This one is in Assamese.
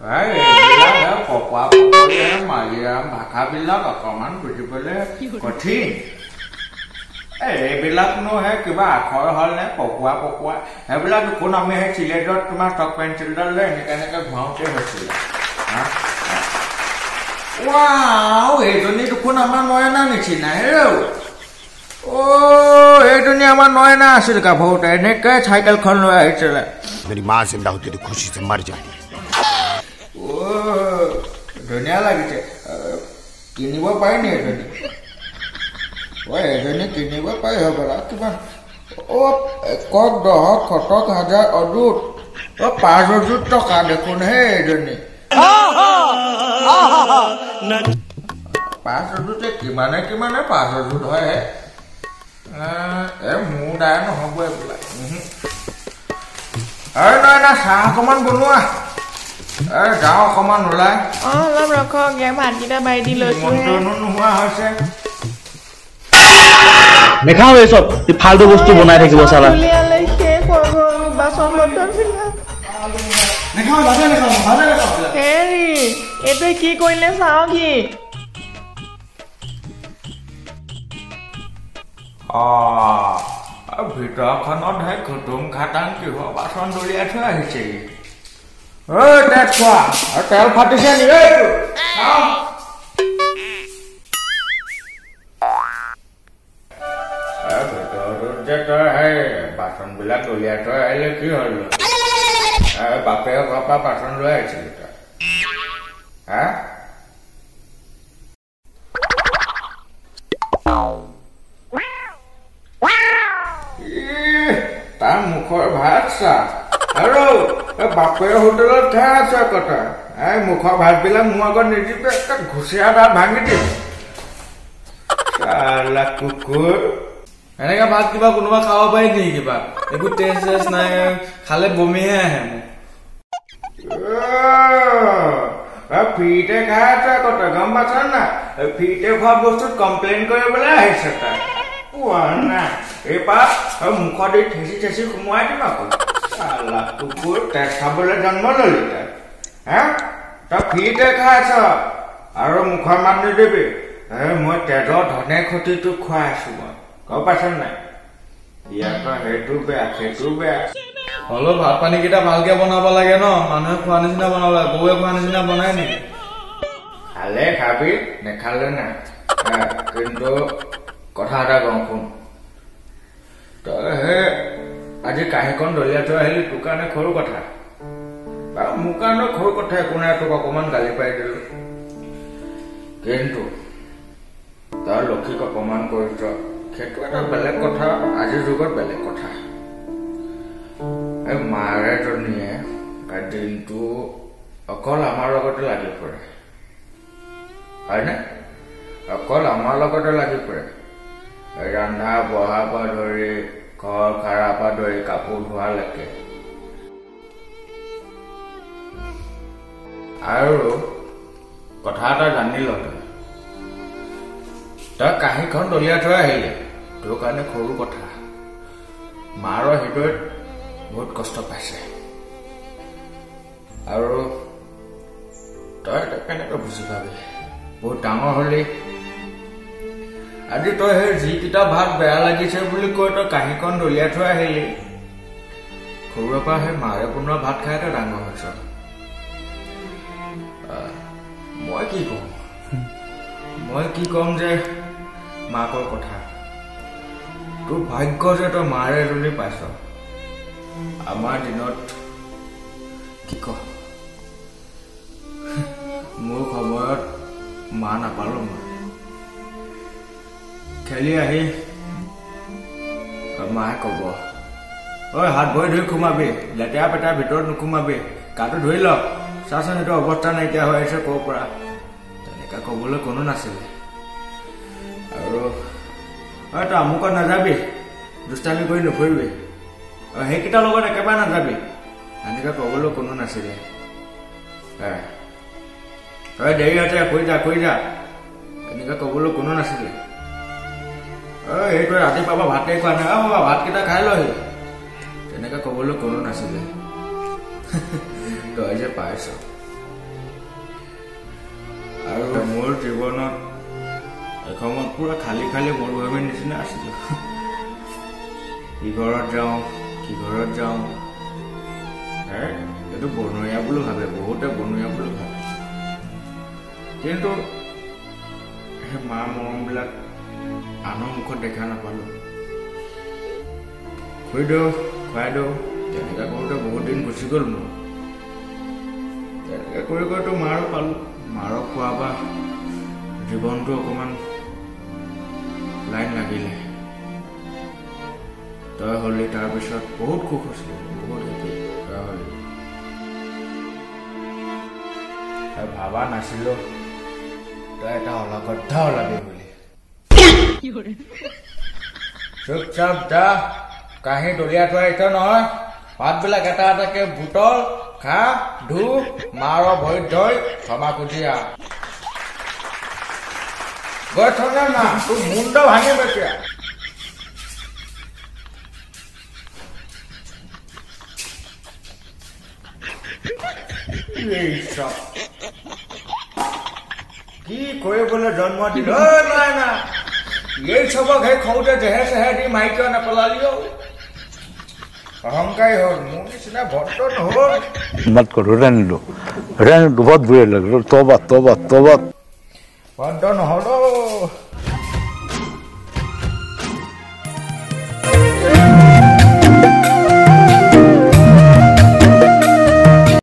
এইবিলাক পকোৱা পকৰি মালিয়া ভাষাবিলাক অকণমান বুজিবলৈ কঠিন। এইবিলাকনো হে কিবা আখৰ হ'ল নে পকোৱা পকোৱা সেইবিলাক কোন আমি সেই চিলেটত তোমাৰ চক পেঞ্চিলডাল লৈ এনেকৈ ঘূৰাওঁতে হৈছিলে। এইজনী দেখোন আমাৰ নয়না নিচিনা হেৰৌ। এইজনী আমাৰ নয়না আছিল গাভৰুতে এনেকৈ চাইকেলখন লৈ আহিছিলে। मेरी माँ जिंदा होती तो खुशी से मर जाए। ধুনীয়া লাগিছে। কিনিব পাৰি নি এজনী? এজনী কিনিব পাৰি হ'বলা কিমান? 1 10 শতক হাজাৰ অযুত 5 অযুত টকা দেখোন হে এজনী। 5 অযুতে কিমানে 5 অযুত হয়। মোৰ দায় নহ'ব এইবিলাক। নয়না চাহ অকণমান বনোৱা। যাওঁ অকণমান ওলাই। অলপ ৰখক ভাতকেইটা বাঢ়ি দি লৈছো। নোহোৱা হৈছে। নেখাওঁ এই চব ফাল্টু বস্তু বনাই থাকিব চালা। বাচন বৰ্তন হেৰি এইটোৱে কি কৰিলে চাওঁ কি? ভিতৰখনত সেই খুটুং খাটাং কিহৰ বাচন দলিয়াই থৈ আহিছে। তেল খোৱা তেল ফাটিছে নি? ভিতৰটোত যে তই সেই বাচনবিলাক দলিয়াই থৈ আহিলে কি হ'ল? বাপেৰে ঘৰৰ পৰা বাচন লৈ আহিছিলি তই? তাৰ মুখৰ ভাত চা আৰু বাপেৰ হোটেলত খাই আছে কথা। মুখৰ ভাতবিলাক মোৰ আগত নিদিবি, ঘুচিয়া দাঁত ভাঙি দিম। কুকুৰ এনেকে ভাত কিবা কোনোবা খাব পাৰি নেকি? কিবা একো টেষ্ট নাই, খালে বমিহে আহে মোৰ। ফ্ৰীতে খাই আছে কথা গম পাইছ না? ফ্ৰীতে খোৱা বস্তুত কমপ্লেইন কৰিবলৈ আহিছে তাই। নাই এইবাৰ মুখত ঠেচি ঠেচি সোমোৱাই দিম আকৌ। কুকুৰ তেজ খাবলৈ জন্ম ললি তই। তই ফ্ৰীতে খাই আছ আৰু মুখৰ মাত নিদিবি। মই তেজৰ ধনে ক্ষতি তোক খুৱাই আছো মই গম পাইছ নাই? ইয়াৰ পৰা সেইটো বেয়া সেইটো বেয়া। হ'লেও ভাত পানী কেইটা ভালকে বনাব লাগে ন। মানুহে খোৱা নিচিনা বনাব লাগে, গৰুৱে খোৱা নিচিনা বনাই নেকি? খালে খাবি নেখালে নাই। কিন্তু কথা এটা কওঁ শুন। তই সেই আজি কাঁহীখন দলিয়াই থৈ আহিলি তোৰ কাৰণে সৰু কথা, বাৰু মোৰ কাৰণে সৰু কথা একো নাই। তোক অকণমান গালি পাৰি দিলো, কিন্তু তই লক্ষীক অপমান কৰিছ সেইটো এটা বেলেগ কথা। আজিৰ যুগত বেলেগ কথা। মাৰে জনীয়ে দিনটো অকল আমাৰ লগতে লাগি পৰে হয়নে? অকল আমাৰ লগতে লাগি পৰে। ৰন্ধা বঢ়াৰ পৰা ধৰি ঘৰ সাৰাৰ পৰা ধৰি কাপোৰ ধোৱালৈকে। আৰু কথা এটা জানি ল, তই কাঁহীখন দলিয়াই থৈ আহিলে তোৰ কাৰণে সৰু কথা। মাৰৰ হৃদয়ত বহুত কষ্ট পাইছে আৰু তই কেনেকৈ বুজি পাবি? বহুত ডাঙৰ হলি। আজি তই সেই যিকেইটা ভাত বেয়া লাগিছে বুলি কৈ তই কাঁহীখন দলিয়াই থৈ আহিলি। সৰুৰে পৰা সেই মাৰে বনোৱা ভাত খাই তই ডাঙৰ হৈছ। মই কি কম যে মাকৰ কথা। তোৰ ভাগ্য যে তই মাৰে এজনী পাইছ। আমাৰ দিনত কি ক মোৰ সময়ত মা নাপালো। মই খেলি আহি মায়ে কব, হাত ভৰি ধুই সোমাবি, লেতেৰা পেতেৰা ভিতৰত নোসোমাবি, গাটো ধুই ল, চাচোন সেইটো অৱস্থা নাইকিয়া হৈ আছে ক'ৰ পৰা। তেনেকা কবলৈ কোনো নাছিলে। আৰু তই আমুকত নাযাবি, দুষ্টামি কৰি নুফুৰিবি, সেইকেইটাৰ লগত একেবাৰে নাযাবি, এনেকে কবলৈ কোনো নাছিলে। তই দেৰি হৈছে শুই যা এনেকে কবলৈ কোনো নাছিলে। এইটোৱে ৰাতিপুৱা ভাতে খোৱা নাই, বাবা ভাতকেইটা খাই লহি, তেনেকে কবলৈ কোনো নাছিলে। তই যে পাইছ জীৱনত এসময়ত পুৰা খালী খালী মৰুভূমিৰ নিচিনা আছিলো ইঘৰত যাওঁ এইটো বনৰীয়া বুলি ভাবে বহুতে বনৰীয়া বুলি ভাবে কিন্তু সেই মা মৰমবিলাক আনৰ মুখত দেখা নাপালো খুৱাই দিওঁ তেনেকৈ কৰোঁতে বহুত দিন গুচি গ'ল মোৰ তেনেকৈ কৰিতো মাৰো পালোঁ মাৰক খোৱা বা জীৱনটো অকণমান লাইন লাগিলে তই হ'লি তাৰপিছত বহুত সুখ হৈছিলে বহুত হেপি তই হ'লি তই ভাবা নাছিলো তই এটা অলগদ্ধ ওলাবি বুলি চুপচাপ যা কাঁহী দলিয়াই থোৱা আহিছ নহয় পাতবিলাক এটা এটাকে বুটল খা ধু মাৰ ভৰিত ধৰি ক্ষমা খুজি আহ গৈ থনে না তোৰ মুণ্ড ভাঙিম এতিয়া কি কৰিবলৈ জন্ম দিল না এই চবক সেই খৌতে জেহে চেহে দি মাইকিয় নেপেলালিও অহংকাৰী হ'ল মোৰ নিচিনা ভদ্ৰ নহ'ল मत करो रहने दो बहुत बुरे लग रहे तौबा तौबा तौबा ভদ্ৰ নহ'ল